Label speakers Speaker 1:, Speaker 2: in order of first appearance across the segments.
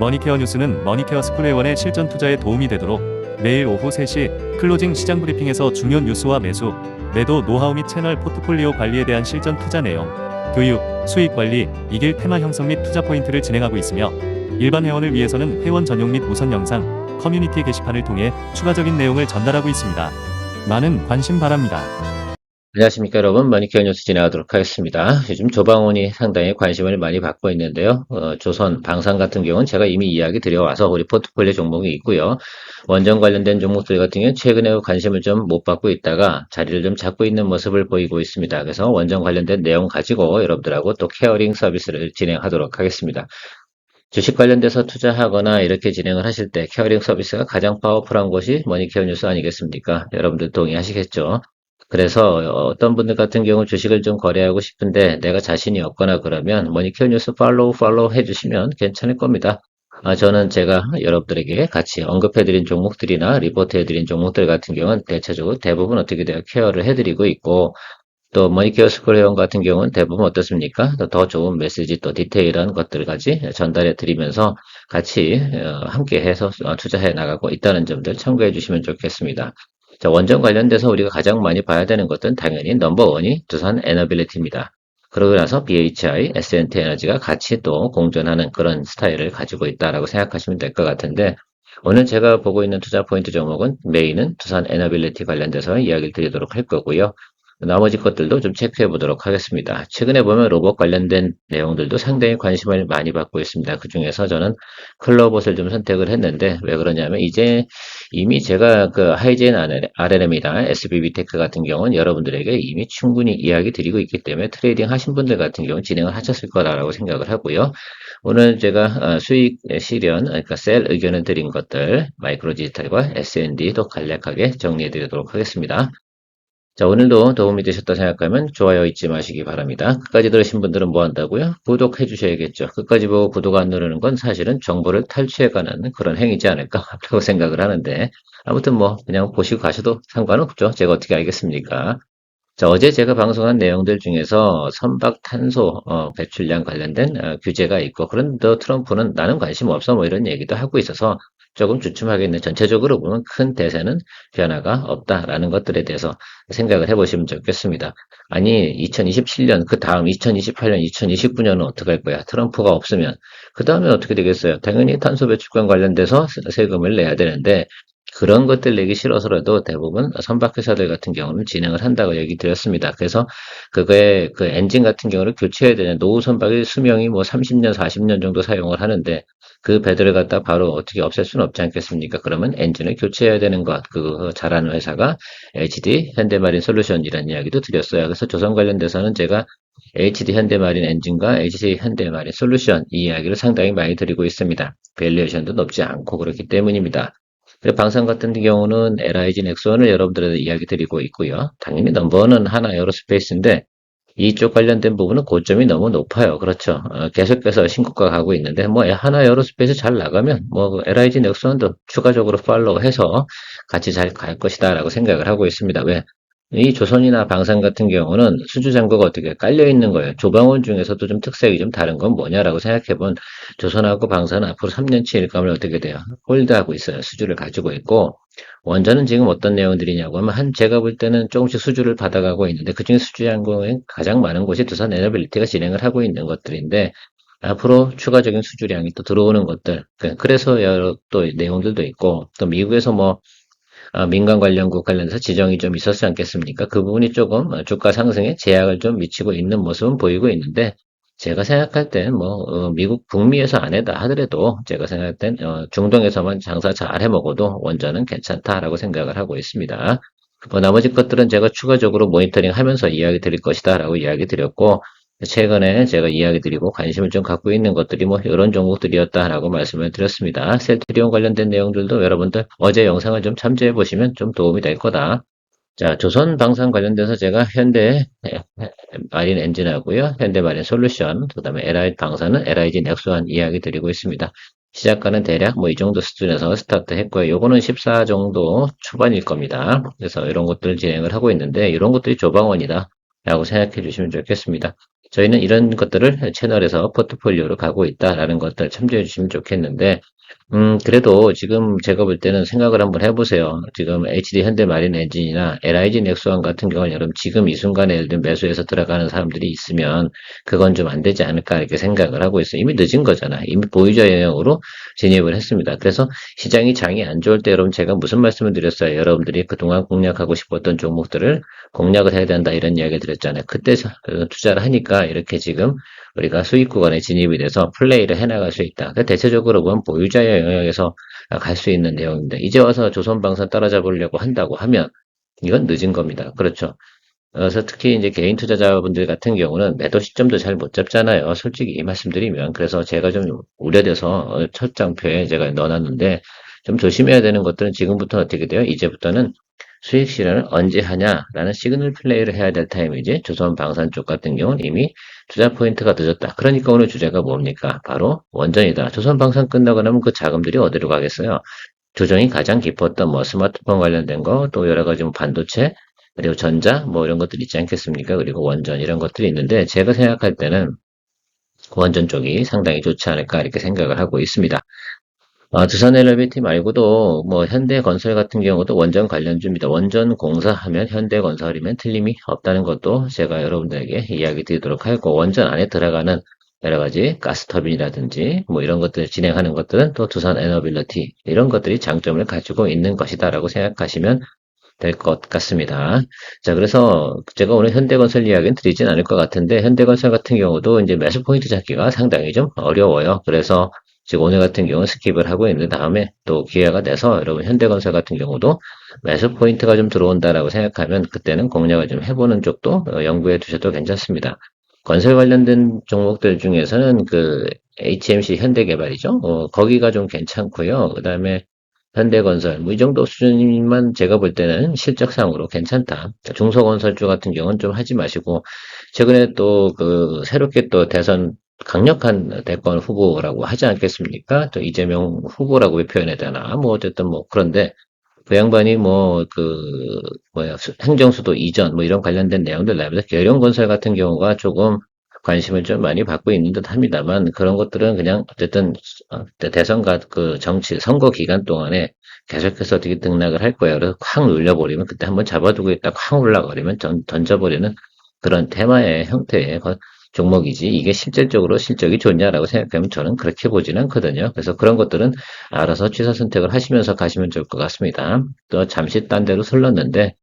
Speaker 1: 머니케어 뉴스는 머니케어 스쿨회원의 실전 투자에 도움이 되도록 매일 오후 3시 클로징 시장 브리핑에서 중요 뉴스와 매수, 매도 노하우 및 채널 포트폴리오 관리에 대한 실전 투자 내용, 교육, 수익 관리, 이길 테마 형성 및 투자 포인트를 진행하고 있으며 일반 회원을 위해서는 회원 전용 및 우선 영상, 커뮤니티 게시판을 통해 추가적인 내용을 전달하고 있습니다. 많은 관심 바랍니다.
Speaker 2: 안녕하십니까 여러분, 머니케어 뉴스 진행하도록 하겠습니다. 요즘 조방원이 상당히 관심을 많이 받고 있는데요. 조선, 방산 같은 경우는 제가 이미 이야기 드려와서 우리 포트폴리오 종목이 있고요. 원전 관련된 종목들 같은 경우는 최근에 관심을 좀 못 받고 있다가 자리를 좀 잡고 있는 모습을 보이고 있습니다. 그래서 원전 관련된 내용 가지고 여러분들하고 또 케어링 서비스를 진행하도록 하겠습니다. 주식 관련돼서 투자하거나 이렇게 진행을 하실 때 케어링 서비스가 가장 파워풀한 곳이 머니케어 뉴스 아니겠습니까? 여러분들 동의하시겠죠? 그래서 어떤 분들 같은 경우 주식을 좀 거래하고 싶은데 내가 자신이 없거나 그러면 머니케어 뉴스 팔로우 해주시면 괜찮을 겁니다. 저는 제가 여러분들에게 같이 언급해드린 종목들이나 리포트해드린 종목들 같은 경우는 대체적으로 대부분 어떻게 돼요? 케어를 해드리고 있고 또 머니케어 스쿨 회원 같은 경우는 대부분 어떻습니까? 더 좋은 메시지 또 디테일한 것들까지 전달해 드리면서 같이 함께 해서 투자해 나가고 있다는 점들 참고해 주시면 좋겠습니다. 자, 원전 관련돼서 우리가 가장 많이 봐야 되는 것은 당연히 넘버원이 두산 에너빌리티입니다. 그러고 나서 BHI, S&T 에너지가 같이 또 공존하는 그런 스타일을 가지고 있다라고 생각하시면 될 것 같은데 오늘 제가 보고 있는 투자 포인트 종목은 메인은 두산 에너빌리티 관련돼서 이야기를 드리도록 할 거고요. 나머지 것들도 좀 체크해 보도록 하겠습니다. 최근에 보면 로봇 관련된 내용들도 상당히 관심을 많이 받고 있습니다. 그 중에서 저는 클로봇을 좀 선택을 했는데 왜 그러냐면 이제 이미 제가 그 하이젠 RLM이나 SBB테크 같은 경우는 여러분들에게 이미 충분히 이야기 드리고 있기 때문에 트레이딩 하신 분들 같은 경우는 진행을 하셨을 거라고 생각을 하고요. 오늘 제가 수익 실현, 그러니까 셀 의견을 드린 것들 마이크로 디지털과 S&D도 간략하게 정리해 드리도록 하겠습니다. 자, 오늘도 도움이 되셨다 생각하면 좋아요 잊지 마시기 바랍니다. 끝까지 들으신 분들은 뭐 한다고요? 구독해 주셔야겠죠. 끝까지 보고 구독 안 누르는 건 사실은 정보를 탈취해가는 그런 행위지 않을까라고 생각을 하는데 아무튼 뭐 그냥 보시고 가셔도 상관없죠. 제가 어떻게 알겠습니까? 자, 어제 제가 방송한 내용들 중에서 선박 탄소 배출량 관련된 규제가 있고 그런데 트럼프는 나는 관심 없어 뭐 이런 얘기도 하고 있어서 조금 주춤하겠네. 전체적으로 보면 큰 대세는 변화가 없다라는 것들에 대해서 생각을 해보시면 좋겠습니다. 아니 2027년 그 다음 2028년 2029년은 어떻게 할 거야? 트럼프가 없으면 그 다음에 어떻게 되겠어요? 당연히 탄소 배출권 관련돼서 세금을 내야 되는데 그런 것들 내기 싫어서라도 대부분 선박회사들 같은 경우는 진행을 한다고 얘기 드렸습니다. 그래서 그거에 그 엔진 같은 경우를 교체해야 되는 노후 선박의 수명이 뭐 30년, 40년 정도 사용을 하는데 그 배들을 갖다 바로 어떻게 없앨 수는 없지 않겠습니까? 그러면 엔진을 교체해야 되는 것, 그거 잘하는 회사가 HD 현대마린 솔루션이라는 이야기도 드렸어요. 그래서 조선 관련돼서는 제가 HD 현대마린 엔진과 HD 현대마린 솔루션 이 이야기를 상당히 많이 드리고 있습니다. 밸류에이션도 높지 않고 그렇기 때문입니다. 그리고 방산 같은 경우는 LIG 넥슨을 여러분들한테 이야기 드리고 있고요. 당연히 넘버원은 하나 에어로스페이스인데 이쪽 관련된 부분은 고점이 너무 높아요. 그렇죠. 계속해서 신고가 가고 있는데 뭐 하나 에어로스페이스 잘 나가면 뭐 LIG 넥슨도 추가적으로 팔로우해서 같이 잘 갈 것이다라고 생각을 하고 있습니다. 왜? 이 조선이나 방산 같은 경우는 수주 잔고가 어떻게 깔려 있는 거예요. 조방원 중에서도 좀 특색이 좀 다른 건 뭐냐라고 생각해본 조선하고 방산은 앞으로 3년치 일감을 어떻게 돼요? 홀드하고 있어요. 수주를 가지고 있고 원전은 지금 어떤 내용들이냐고 하면 제가 볼 때는 조금씩 수주를 받아가고 있는데 그중에 수주 잔고에 가장 많은 곳이 두산 에너빌리티가 진행을 하고 있는 것들인데 앞으로 추가적인 수주량이 또 들어오는 것들 그래서 여러 또 내용들도 있고 또 미국에서 뭐 민간 관련국 관련해서 지정이 좀 있었지 않겠습니까? 그 부분이 조금 주가 상승에 제약을 좀 미치고 있는 모습은 보이고 있는데 제가 생각할 땐 뭐 미국 북미에서 안 해다 하더라도 제가 생각할 땐 중동에서만 장사 잘 해먹어도 원전은 괜찮다라고 생각을 하고 있습니다. 뭐 나머지 것들은 제가 추가적으로 모니터링 하면서 이야기 드릴 것이다 라고 이야기 드렸고 최근에 제가 이야기 드리고 관심을 좀 갖고 있는 것들이 뭐 이런 종목들이었다라고 말씀을 드렸습니다. 셀트리온 관련된 내용들도 여러분들 어제 영상을 좀 참조해 보시면 좀 도움이 될 거다. 자, 조선 방산 관련돼서 제가 현대 마린 엔진하고요, 현대 마린 솔루션, 그다음에 LI 방산은 LIG 넥스원 이야기 드리고 있습니다. 시작가는 대략 뭐 이 정도 수준에서 스타트 했고요. 요거는 14 정도 초반일 겁니다. 그래서 이런 것들을 진행을 하고 있는데 이런 것들이 조방원이다 라고 생각해 주시면 좋겠습니다. 저희는 이런 것들을 채널에서 포트폴리오로 가고 있다라는 것들 참조해 주시면 좋겠는데, 그래도 지금 제가 볼 때는 생각을 한번 해보세요. 지금 HD 현대마린 엔진이나 LIG 넥스원 같은 경우는 여러분 지금 이 순간에 예를 들면 매수해서 들어가는 사람들이 있으면 그건 좀 안 되지 않을까 이렇게 생각을 하고 있어요. 이미 늦은 거잖아. 이미 보유자 영역으로 진입을 했습니다. 그래서 시장이 장이 안 좋을 때 여러분 제가 무슨 말씀을 드렸어요. 여러분들이 그동안 공략하고 싶었던 종목들을 공략을 해야 된다 이런 이야기를 드렸잖아요. 그때 투자를 하니까 이렇게 지금 우리가 수익 구간에 진입이 돼서 플레이를 해나갈 수 있다. 그러니까 대체적으로 보면 보유자의 영역에서 갈 수 있는 내용입니다. 이제 와서 조선방산 따라잡으려고 한다고 하면 이건 늦은 겁니다. 그렇죠. 그래서 특히 이제 개인 투자자분들 같은 경우는 매도 시점도 잘 못 잡잖아요. 솔직히 말씀드리면. 그래서 제가 좀 우려돼서 첫 장표에 제가 넣어놨는데 좀 조심해야 되는 것들은 지금부터 어떻게 돼요? 이제부터는 수익 실현을 언제 하냐라는 시그널 플레이를 해야 될 타임이지. 조선 방산 쪽 같은 경우는 이미 투자 포인트가 늦었다. 그러니까 오늘 주제가 뭡니까? 바로 원전이다. 조선 방산 끝나고 나면 그 자금들이 어디로 가겠어요? 조정이 가장 깊었던 뭐 스마트폰 관련된 거, 또 여러 가지 뭐 반도체, 그리고 전자, 뭐 이런 것들 있지 않겠습니까? 그리고 원전 이런 것들이 있는데 제가 생각할 때는 원전 쪽이 상당히 좋지 않을까 이렇게 생각을 하고 있습니다. 두산 엘리베이터 말고도 뭐 현대건설 같은 경우도 원전 관련주입니다. 원전 공사하면 현대건설이면 틀림이 없다는 것도 제가 여러분들에게 이야기 드리도록 하고 원전 안에 들어가는 여러 가지 가스터빈이라든지 뭐 이런 것들을 진행하는 것들은 또 두산 에너빌리티 이런 것들이 장점을 가지고 있는 것이다라고 생각하시면 될 것 같습니다. 자, 그래서 제가 오늘 현대건설 이야기는 드리진 않을 것 같은데 현대건설 같은 경우도 이제 매수 포인트 잡기가 상당히 좀 어려워요. 그래서 지금 오늘 같은 경우는 스킵을 하고 있는 다음에 또 기회가 돼서 여러분 현대건설 같은 경우도 매수 포인트가 좀 들어온다라고 생각하면 그때는 공략을 좀 해보는 쪽도 연구해 두셔도 괜찮습니다. 건설 관련된 종목들 중에서는 그 HMC 현대개발이죠. 거기가 좀 괜찮고요. 그 다음에 현대건설 뭐 이 정도 수준만 제가 볼 때는 실적상으로 괜찮다. 중소건설주 같은 경우는 좀 하지 마시고 최근에 또 그 새롭게 또 대선 강력한 대권 후보라고 하지 않겠습니까? 또 이재명 후보라고 왜 표현해야 되나? 뭐 어쨌든 뭐 그런데 그 양반이 뭐 그 뭐야 행정수도 이전 뭐 이런 관련된 내용들 나오면서 계룡건설 같은 경우가 조금 관심을 좀 많이 받고 있는 듯 합니다만 그런 것들은 그냥 어쨌든 대선과 그 정치 선거 기간 동안에 계속해서 어떻게 등락을 할 거예요. 그래서 콱 눌려버리면 그때 한번 잡아두고 있다 콱 올라버리면 던져버리는 그런 테마의 형태의 종목이지 이게 실질적으로 실적이 좋냐라고 생각하면 저는 그렇게 보지는 않거든요. 그래서 그런 것들은 알아서 취사 선택을 하시면서 가시면 좋을 것 같습니다. 또 잠시 딴 데로 설렀는데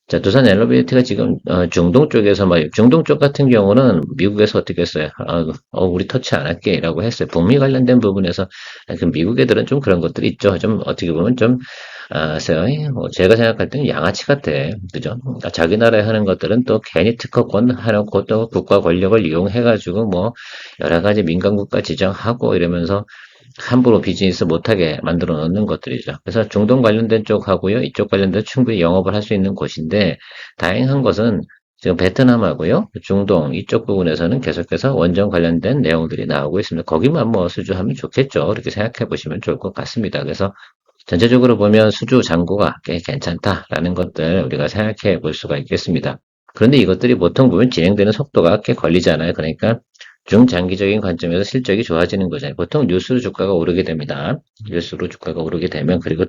Speaker 2: 자, 두산 엘리베이터가 지금 중동 쪽에서 말이에요. 중동 쪽 같은 경우는 미국에서 어떻게 했어요? 우리 터치 안 할게라고 했어요. 북미 관련된 부분에서 그 미국 애들은 좀 그런 것들이 있죠. 좀 어떻게 보면 좀 제가 생각할 때는 양아치 같아. 그죠? 그러니까 자기 나라에 하는 것들은 또 괜히 특허권 하놓고 또 국가 권력을 이용해가지고 뭐 여러 가지 민간국가 지정하고 이러면서 함부로 비즈니스 못하게 만들어 놓는 것들이죠. 그래서 중동 관련된 쪽하고요, 이쪽 관련된 충분히 영업을 할 수 있는 곳인데, 다행한 것은 지금 베트남하고요, 중동 이쪽 부분에서는 계속해서 원전 관련된 내용들이 나오고 있습니다. 거기만 뭐 수주하면 좋겠죠. 이렇게 생각해 보시면 좋을 것 같습니다. 그래서 전체적으로 보면 수주 잔고가 꽤 괜찮다라는 것들 우리가 생각해 볼 수가 있겠습니다. 그런데 이것들이 보통 보면 진행되는 속도가 꽤 걸리잖아요. 그러니까 중장기적인 관점에서 실적이 좋아지는 거잖아요. 보통 뉴스로 주가가 오르게 됩니다. 뉴스로 주가가 오르게 되면 그리고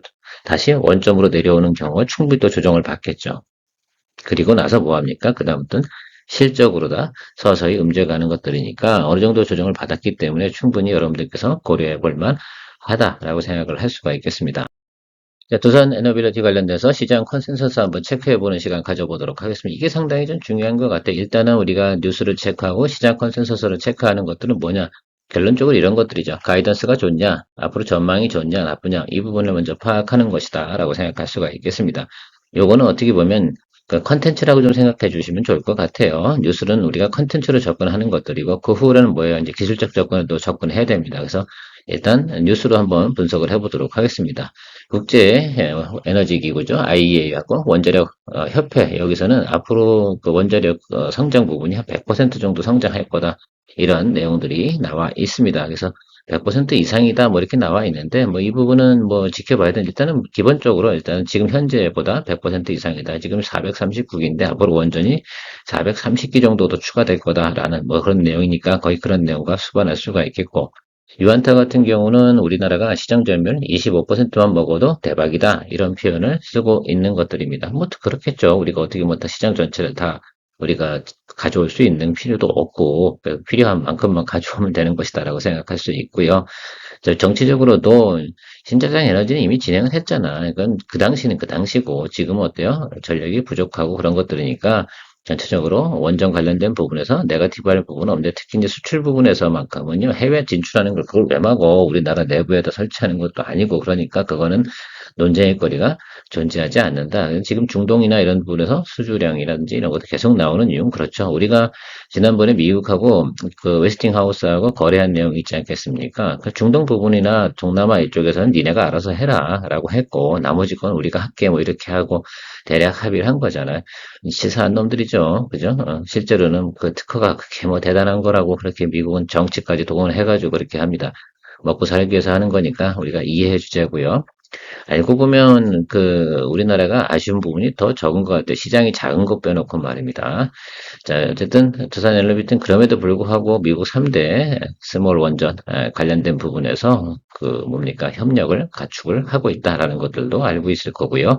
Speaker 2: 다시 원점으로 내려오는 경우가 충분히 또 조정을 받겠죠. 그리고 나서 뭐 합니까? 그다음부터는 실적으로다 서서히 움직여가는 것들이니까 어느 정도 조정을 받았기 때문에 충분히 여러분들께서 고려해 볼 만하다라고 생각을 할 수가 있겠습니다. 자, 두산 에너빌리티 관련돼서 시장 컨센서스 한번 체크해보는 시간 가져보도록 하겠습니다. 이게 상당히 좀 중요한 것 같아요. 일단은 우리가 뉴스를 체크하고 시장 컨센서스를 체크하는 것들은 뭐냐? 결론적으로 이런 것들이죠. 가이던스가 좋냐? 앞으로 전망이 좋냐? 나쁘냐? 이 부분을 먼저 파악하는 것이다. 라고 생각할 수가 있겠습니다. 요거는 어떻게 보면 그 컨텐츠라고 좀 생각해 주시면 좋을 것 같아요. 뉴스는 우리가 컨텐츠로 접근하는 것들이고 그 후로는 뭐예요? 이제 기술적 접근을 또 접근해야 됩니다. 그래서 일단 뉴스로 한번 분석을 해보도록 하겠습니다. 국제 에너지 기구죠. IEA하고 원자력 협회 여기서는 앞으로 그 원자력 성장 부분이 한 100% 정도 성장할 거다. 이런 내용들이 나와 있습니다. 그래서 100% 이상이다 뭐 이렇게 나와 있는데 뭐 이 부분은 뭐 지켜봐야 되는데 일단은 기본적으로 일단은 지금 현재보다 100% 이상이다. 지금 439기인데 앞으로 원전이 430기 정도도 추가될 거다라는 뭐 그런 내용이니까 거의 그런 내용과 수반할 수가 있겠고 유안타 같은 경우는 우리나라가 시장 점유율 25%만 먹어도 대박이다 이런 표현을 쓰고 있는 것들입니다. 뭐 그렇겠죠. 우리가 어떻게 뭐 다 시장 전체를 다 우리가 가져올 수 있는 필요도 없고 필요한 만큼만 가져오면 되는 것이다라고 생각할 수 있고요. 정치적으로도 신재생 에너지는 이미 진행을 했잖아. 이건 그 당시는 그 당시고 지금은 어때요? 전력이 부족하고 그런 것들이니까 전체적으로 원전 관련된 부분에서 네거티브할 부분은 없는데 특히 이제 수출 부분에서만큼은요 해외 진출하는 걸 그걸 왜 막어 우리나라 내부에다 설치하는 것도 아니고 그러니까 그거는 논쟁의 거리가 존재하지 않는다. 지금 중동이나 이런 부분에서 수주량이라든지 이런 것도 계속 나오는 이유는 그렇죠. 우리가 지난번에 미국하고 그 웨스팅하우스하고 거래한 내용이 있지 않겠습니까? 그 중동 부분이나 동남아 이쪽에서는 니네가 알아서 해라라고 했고 나머지 건 우리가 할게 뭐 이렇게 하고 대략 합의를 한 거잖아요. 치사한 놈들이죠. 그죠? 실제로는 그 특허가 그렇게 뭐 대단한 거라고 그렇게 미국은 정치까지 동원을 해가지고 그렇게 합니다. 먹고 살기 위해서 하는 거니까 우리가 이해해 주자고요. 알고 보면 그 우리나라가 아쉬운 부분이 더 적은 것 같아요. 시장이 작은 것 빼놓고 말입니다. 자, 어쨌든 두산 엘리베이터는 그럼에도 불구하고 미국 3대 스몰 원전 관련된 부분에서 그 뭡니까 협력을 가축을 하고 있다라는 것들도 알고 있을 거고요.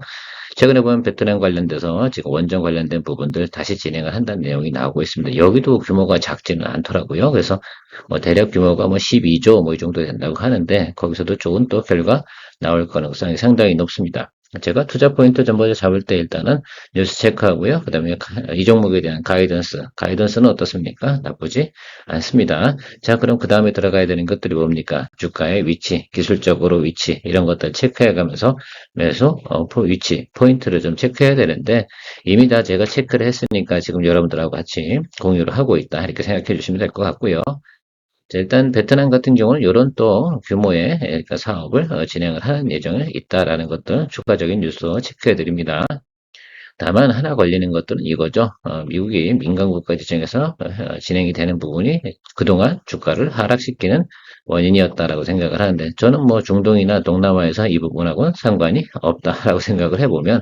Speaker 2: 최근에 보면 베트남 관련돼서 지금 원전 관련된 부분들 다시 진행을 한다는 내용이 나오고 있습니다. 여기도 규모가 작지는 않더라고요. 그래서 뭐 대략 규모가 뭐 12조 뭐 이 정도 된다고 하는데 거기서도 좋은 또 결과 나올 가능성이 상당히 높습니다. 제가 투자 포인트 전보자 잡을 때 일단은 뉴스 체크하고요. 그 다음에 이 종목에 대한 가이던스는 어떻습니까? 나쁘지 않습니다. 자, 그럼 그 다음에 들어가야 되는 것들이 뭡니까? 주가의 위치, 기술적으로 위치, 이런 것들 체크해 가면서 매수, 위치, 포인트를 좀 체크해야 되는데 이미 다 제가 체크를 했으니까 지금 여러분들하고 같이 공유를 하고 있다. 이렇게 생각해 주시면 될 것 같고요. 자, 일단 베트남 같은 경우는 이런 또 규모의 그러니까 사업을 진행을 하는 예정에 있다라는 것들 추가적인 뉴스 체크해 드립니다. 다만 하나 걸리는 것들은 이거죠. 미국이 민간 국가 지정에서 진행이 되는 부분이 그동안 주가를 하락시키는 원인이었다라고 생각을 하는데 저는 뭐 중동이나 동남아에서 이 부분하고는 상관이 없다라고 생각을 해보면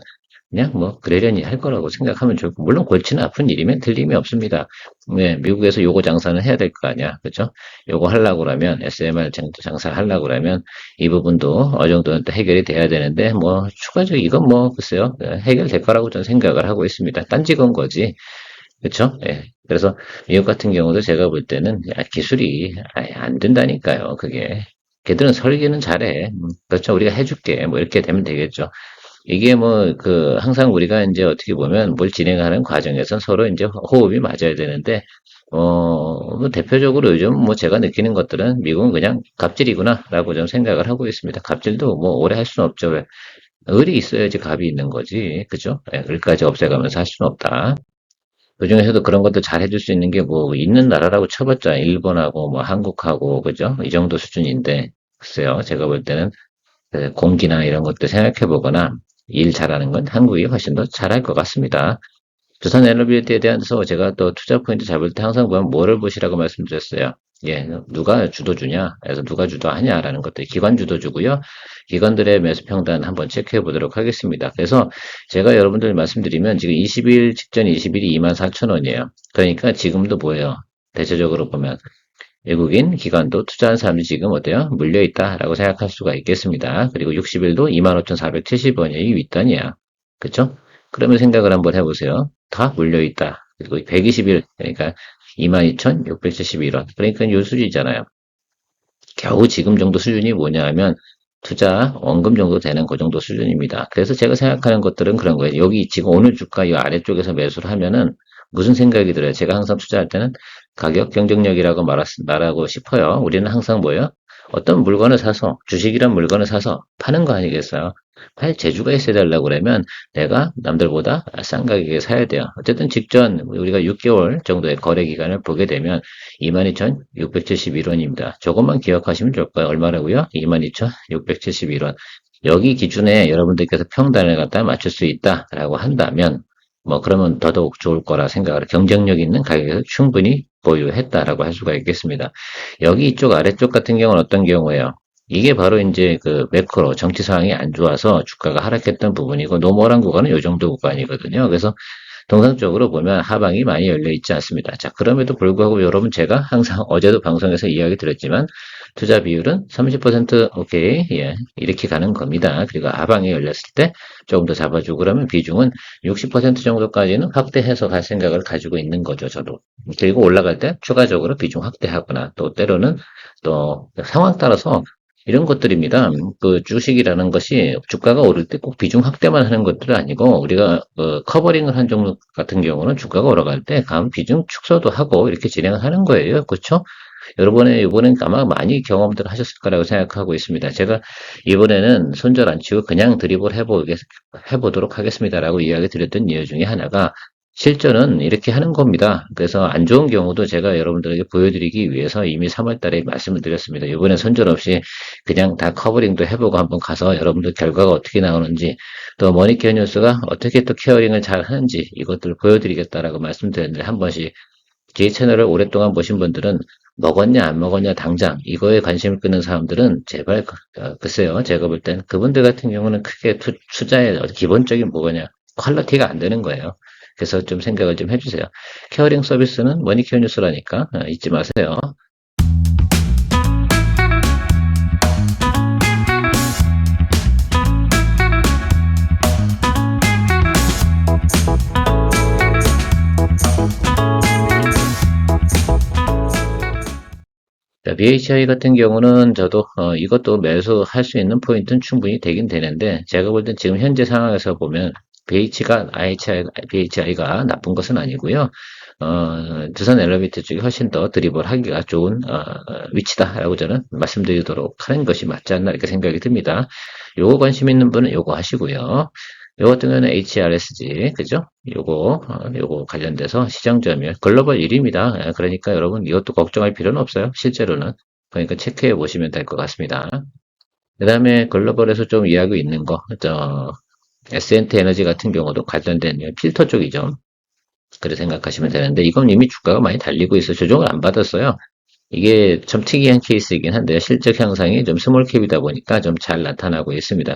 Speaker 2: 그냥 뭐 그러려니 할 거라고 생각하면 좋고 물론 골치는 아픈 일이면 틀림이 없습니다. 네, 미국에서 요거 장사는 해야 될 거 아니야, 그렇죠? 요거 하려고 그러면 SMR 장사 하려고 그러면 이 부분도 어느 정도는 또 해결이 돼야 되는데 뭐 추가적 이건 뭐 글쎄요 해결될 거라고 저는 생각을 하고 있습니다. 딴지 건 거지, 그렇죠? 예. 그래서 미국 같은 경우도 제가 볼 때는 기술이 아예 안 된다니까요. 그게 걔들은 설계는 잘해. 그렇죠? 우리가 해줄게. 뭐 이렇게 되면 되겠죠. 이게 뭐, 항상 우리가 이제 어떻게 보면 뭘 진행하는 과정에서 서로 이제 호흡이 맞아야 되는데, 뭐 대표적으로 요즘 뭐 제가 느끼는 것들은 미국은 그냥 갑질이구나, 라고 좀 생각을 하고 있습니다. 갑질도 뭐 오래 할 수는 없죠. 왜? 을이 있어야지 갑이 있는 거지. 그죠? 예, 을까지 없애가면서 할 수는 없다. 그중에서도 그런 것도 잘 해줄 수 있는 게 뭐, 있는 나라라고 쳐봤자 일본하고 뭐 한국하고, 그죠? 이 정도 수준인데, 글쎄요. 제가 볼 때는 공기나 이런 것도 생각해 보거나 일 잘하는 건 한국이 훨씬 더 잘할 것 같습니다. 두산 엘리베이터에 대해서 제가 또 투자 포인트 잡을 때 항상 보면 뭐를 보시라고 말씀드렸어요. 예, 누가 주도주냐? 그래서 누가 주도하냐라는 것들 기관 주도주고요. 기관들의 매수 평단 한번 체크해 보도록 하겠습니다. 그래서 제가 여러분들 말씀드리면 지금 20일 직전 20일이 24,000원이에요. 그러니까 지금도 뭐예요? 대체적으로 보면 외국인 기관도 투자한 사람들이 지금 어때요? 물려있다라고 생각할 수가 있겠습니다. 그리고 60일도 25,470원이 윗단이야. 그쵸? 그러면 생각을 한번 해보세요. 다 물려있다. 그리고 120일, 그러니까 22,671원. 그러니까 요 수준이잖아요. 겨우 지금 정도 수준이 뭐냐 하면 투자 원금 정도 되는 그 정도 수준입니다. 그래서 제가 생각하는 것들은 그런 거예요. 여기 지금 오늘 주가 이 아래쪽에서 매수를 하면은 무슨 생각이 들어요? 제가 항상 투자할 때는 가격 경쟁력이라고 말하고 싶어요. 우리는 항상 뭐예요? 어떤 물건을 사서 주식이란 물건을 사서 파는 거 아니겠어요? 팔 재주가 있어야 되려고 그러면 내가 남들보다 싼 가격에 사야 돼요. 어쨌든 직전 우리가 6개월 정도의 거래 기간을 보게 되면 22,671원입니다. 저것만 기억하시면 좋을 거예요. 얼마라고요? 22,671원. 여기 기준에 여러분들께서 평단을 갖다 맞출 수 있다라고 한다면 뭐 그러면 더더욱 좋을 거라 생각을 경쟁력 있는 가격에서 충분히 보유했다라고 할 수가 있겠습니다. 여기 이쪽 아래쪽 같은 경우는 어떤 경우예요? 이게 바로 이제 그 매크로 정치 상황이 안 좋아서 주가가 하락했던 부분이고 노멀한 구간은 요 정도 구간이거든요. 그래서 동상적으로 보면 하방이 많이 열려 있지 않습니다. 자, 그럼에도 불구하고 여러분 제가 항상 어제도 방송에서 이야기 드렸지만 투자 비율은 30% 오케이, 예, 이렇게 가는 겁니다. 그리고 하방이 열렸을 때 조금 더 잡아주고 그러면 비중은 60% 정도까지는 확대해서 갈 생각을 가지고 있는 거죠, 저도. 그리고 올라갈 때 추가적으로 비중 확대하거나 또 때로는 또 상황 따라서 이런 것들입니다. 그 주식이라는 것이 주가가 오를 때 꼭 비중 확대만 하는 것들은 아니고 우리가 커버링을 한 종목 같은 경우는 주가가 올라갈 때 다음 비중 축소도 하고 이렇게 진행을 하는 거예요. 그렇죠? 여러분의 이번엔 아마 많이 경험들 하셨을 거라고 생각하고 있습니다. 제가 이번에는 손절 안 치고 그냥 드립을 해보도록 하겠습니다라고 이야기 드렸던 이유 중에 하나가 실전은 이렇게 하는 겁니다. 그래서 안 좋은 경우도 제가 여러분들에게 보여드리기 위해서 이미 3월 달에 말씀을 드렸습니다. 이번에 손절 없이 그냥 다 커버링도 해보고 한번 가서 여러분들 결과가 어떻게 나오는지 또 머니케어 뉴스가 어떻게 또 케어링을 잘 하는지 이것들을 보여드리겠다라고 말씀드렸는데 한 번씩 제 채널을 오랫동안 보신 분들은 먹었냐 안 먹었냐 당장 이거에 관심을 끄는 사람들은 제발 글쎄요 제가 볼 땐 그분들 같은 경우는 크게 투자의 기본적인 뭐냐 퀄리티가 안 되는 거예요. 그래서 좀 생각을 좀 해주세요. 케어링 서비스는 머니케어 뉴스라니까 잊지 마세요. 자, BHI 같은 경우는 저도 이것도 매수할 수 있는 포인트는 충분히 되긴 되는데 제가 볼 땐 지금 현재 상황에서 보면 BHI가 나쁜 것은 아니고요. 두산 엘리베이터 쪽이 훨씬 더 드리블 하기가 좋은 위치다라고 저는 말씀드리도록 하는 것이 맞지 않나 이렇게 생각이 듭니다. 요거 관심 있는 분은 요거 하시고요. 요거 같은 경우는 HRSG, 그죠? 요거 관련돼서 시장 점유율 글로벌 1위입니다. 그러니까 여러분 이것도 걱정할 필요는 없어요. 실제로는. 그러니까 체크해 보시면 될 것 같습니다. 그 다음에 글로벌에서 좀 이야기 있는 거, S&T 에너지 같은 경우도 관련된 필터 쪽이죠. 그렇게 생각하시면 되는데 이건 이미 주가가 많이 달리고 있어요. 조정을 안 받았어요. 이게 좀 특이한 케이스이긴 한데요. 실적 향상이 좀 스몰캡이다 보니까 좀 잘 나타나고 있습니다.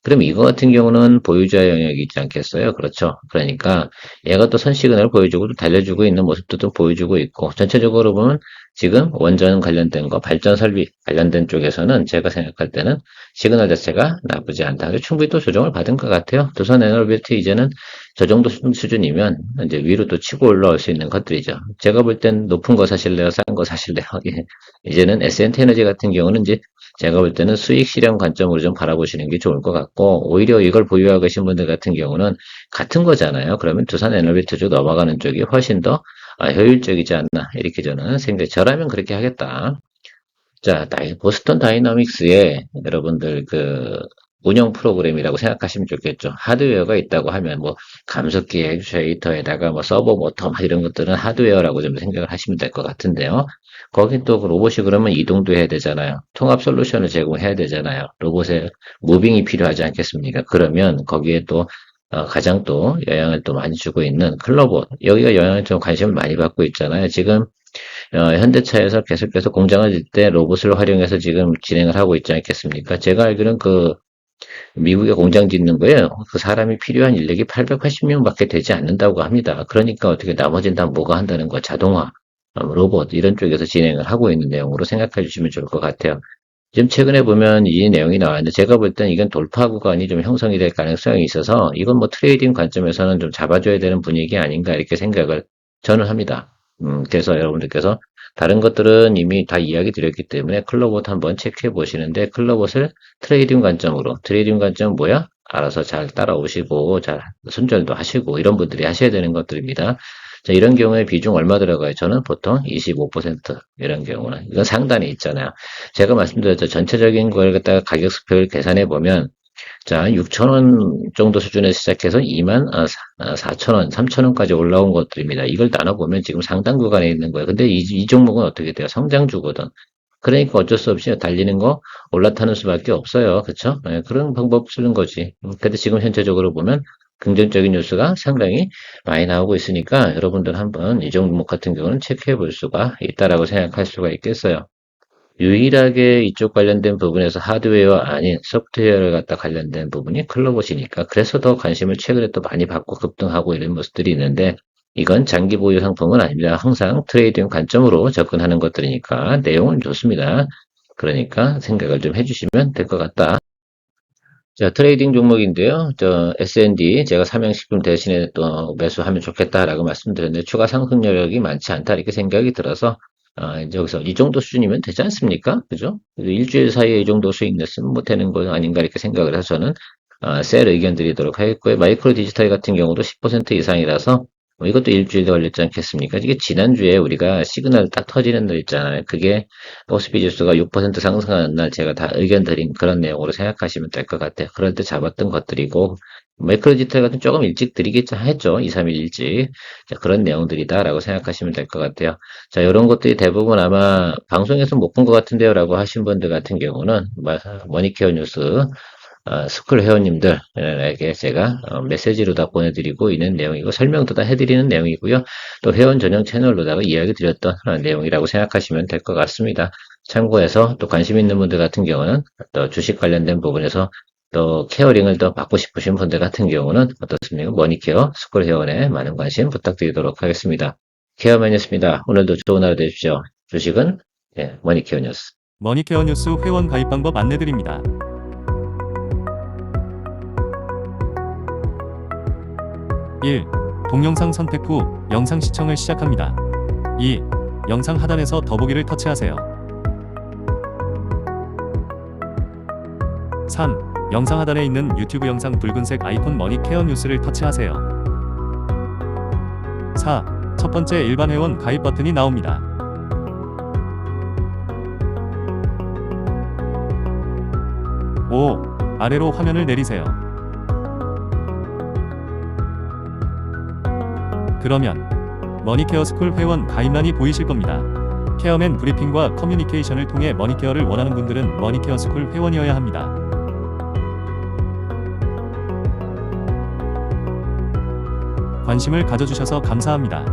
Speaker 2: 그럼 이거 같은 경우는 보유자 영역이 있지 않겠어요? 그렇죠. 그러니까 얘가 또 선 시그널을 보여주고 또 달려주고 있는 모습도 또 보여주고 있고 전체적으로 보면 지금 원전 관련된 거, 발전 설비 관련된 쪽에서는 제가 생각할 때는 시그널 자체가 나쁘지 않다. 충분히 또 조정을 받은 것 같아요. 두산 에너비트 이제는 저 정도 수준이면 이제 위로 또 치고 올라올 수 있는 것들이죠. 제가 볼 땐 높은 거 사실래요? 싼 거 사실래요? 예. 이제는 S&T 에너지 같은 경우는 이제 제가 볼 때는 수익 실현 관점으로 좀 바라보시는 게 좋을 것 같고 오히려 이걸 보유하고 계신 분들 같은 경우는 같은 거잖아요. 그러면 두산 에너비트 쪽 넘어가는 쪽이 훨씬 더 효율적이지 않나 이렇게 저는 저라면 그렇게 하겠다. 자, 보스턴 다이나믹스에 여러분들 그 운영 프로그램이라고 생각하시면 좋겠죠. 하드웨어가 있다고 하면 뭐 감속기 액추에이터에다가 뭐 서버 모터 막 이런 것들은 하드웨어라고 좀 생각을 하시면 될 것 같은데요. 거긴 또 그 로봇이 그러면 이동도 해야 되잖아요. 통합 솔루션을 제공해야 되잖아요. 로봇에 무빙이 필요하지 않겠습니까? 그러면 거기에 또 가장 또 영향을 또 많이 주고 있는 클로버 여기가 영향을 좀 관심을 많이 받고 있잖아요. 지금 현대차에서 계속해서 공장을 짓 때 로봇을 활용해서 지금 진행을 하고 있지 않겠습니까? 제가 알기로는 그 미국에 공장 짓는 거에 그 사람이 필요한 인력이 880명밖에 되지 않는다고 합니다. 그러니까 어떻게 나머지는 다 뭐가 한다는 거 자동화, 로봇 이런 쪽에서 진행을 하고 있는 내용으로 생각해 주시면 좋을 것 같아요. 지금 최근에 보면 이 내용이 나왔는데 제가 볼 땐 이건 돌파 구간이 좀 형성이 될 가능성이 있어서 이건 뭐 트레이딩 관점에서는 좀 잡아줘야 되는 분위기 아닌가 이렇게 생각을 저는 합니다. 그래서 여러분들께서 다른 것들은 이미 다 이야기 드렸기 때문에 클로봇 한번 체크해 보시는데 클로봇을 트레이딩 관점으로 트레이딩 관점은 뭐야? 알아서 잘 따라오시고 잘 손절도 하시고 이런 분들이 하셔야 되는 것들입니다. 자, 이런 경우에 비중 얼마 들어가요? 저는 보통 25% 이런 경우는 이건 상단에 있잖아요. 제가 말씀드렸죠. 전체적인 걸 갖다가 가격 수표를 계산해 보면 자, 6,000원 정도 수준에서 시작해서 4,000원, 3,000원까지 올라온 것들입니다. 이걸 나눠보면 지금 상당 구간에 있는 거예요. 근데 이 종목은 어떻게 돼요? 성장주거든. 그러니까 어쩔 수 없이 달리는 거 올라타는 수밖에 없어요. 그쵸? 네, 그런 방법 쓰는 거지. 근데 지금 현재적으로 보면 긍정적인 뉴스가 상당히 많이 나오고 있으니까 여러분들 한번 이 종목 같은 경우는 체크해 볼 수가 있다라고 생각할 수가 있겠어요. 유일하게 이쪽 관련된 부분에서 하드웨어 아닌 소프트웨어를 갖다 관련된 부분이 클로봇이니까 그래서 더 관심을 최근에 또 많이 받고 급등하고 이런 모습들이 있는데 이건 장기 보유 상품은 아닙니다. 항상 트레이딩 관점으로 접근하는 것들이니까 내용은 좋습니다. 그러니까 생각을 좀 해주시면 될 것 같다. 자, 트레이딩 종목인데요. 저 S&D 제가 삼양식품 대신에 또 매수하면 좋겠다라고 말씀드렸는데 추가 상승력이 많지 않다 이렇게 생각이 들어서 이제 여기서 이 정도 수준이면 되지 않습니까? 그죠? 일주일 사이에 이 정도 수익 냈으면 뭐 되는 거 아닌가 이렇게 생각을 해서 저는 셀 의견 드리도록 하겠고요. 마이크로 디지털 같은 경우도 10% 이상이라서 뭐 이것도 일주일 걸렸지 않겠습니까? 이게 지난주에 우리가 시그널 딱 터지는 날 있잖아요. 그게 코스피 지수가 6% 상승하는 날 제가 다 의견 드린 그런 내용으로 생각하시면 될 것 같아요. 그럴 때 잡았던 것들이고, 마이크로 디지털 같은 조금 일찍 드리겠죠 했죠. 2, 3일 일찍. 자, 그런 내용들이다라고 생각하시면 될 것 같아요. 자, 이런 것들이 대부분 아마 방송에서 못 본 것 같은데요 라고 하신 분들 같은 경우는 머니케어 뉴스 스쿨 회원님들에게 제가 메시지로 다 보내드리고 있는 내용이고 설명도 다 해드리는 내용이고요. 또 회원 전용 채널로다가 이야기 드렸던 내용이라고 생각하시면 될 것 같습니다. 참고해서 또 관심 있는 분들 같은 경우는 또 주식 관련된 부분에서 또 케어링을 더 받고 싶으신 분들 같은 경우는 어떻습니까? 머니케어 스쿨 회원에 많은 관심 부탁드리도록 하겠습니다. 케어맨이었습니다. 오늘도 좋은 하루 되십시오. 주식은 머니케어 뉴스.
Speaker 1: 머니케어 뉴스 회원 가입 방법 안내드립니다. 1. 동영상 선택 후 영상 시청을 시작합니다. 2. 영상 하단에서 더보기를 터치하세요. 3. 영상 하단에 있는 유튜브 영상 붉은색 아이콘 머니케어 뉴스를 터치하세요. 4. 첫 번째 일반 회원 가입 버튼이 나옵니다. 5. 아래로 화면을 내리세요. 그러면 머니케어 스쿨 회원 가입란이 보이실 겁니다. 케어맨 브리핑과 커뮤니케이션을 통해 머니케어를 원하는 분들은 머니케어 스쿨 회원이어야 합니다. 관심을 가져주셔서 감사합니다.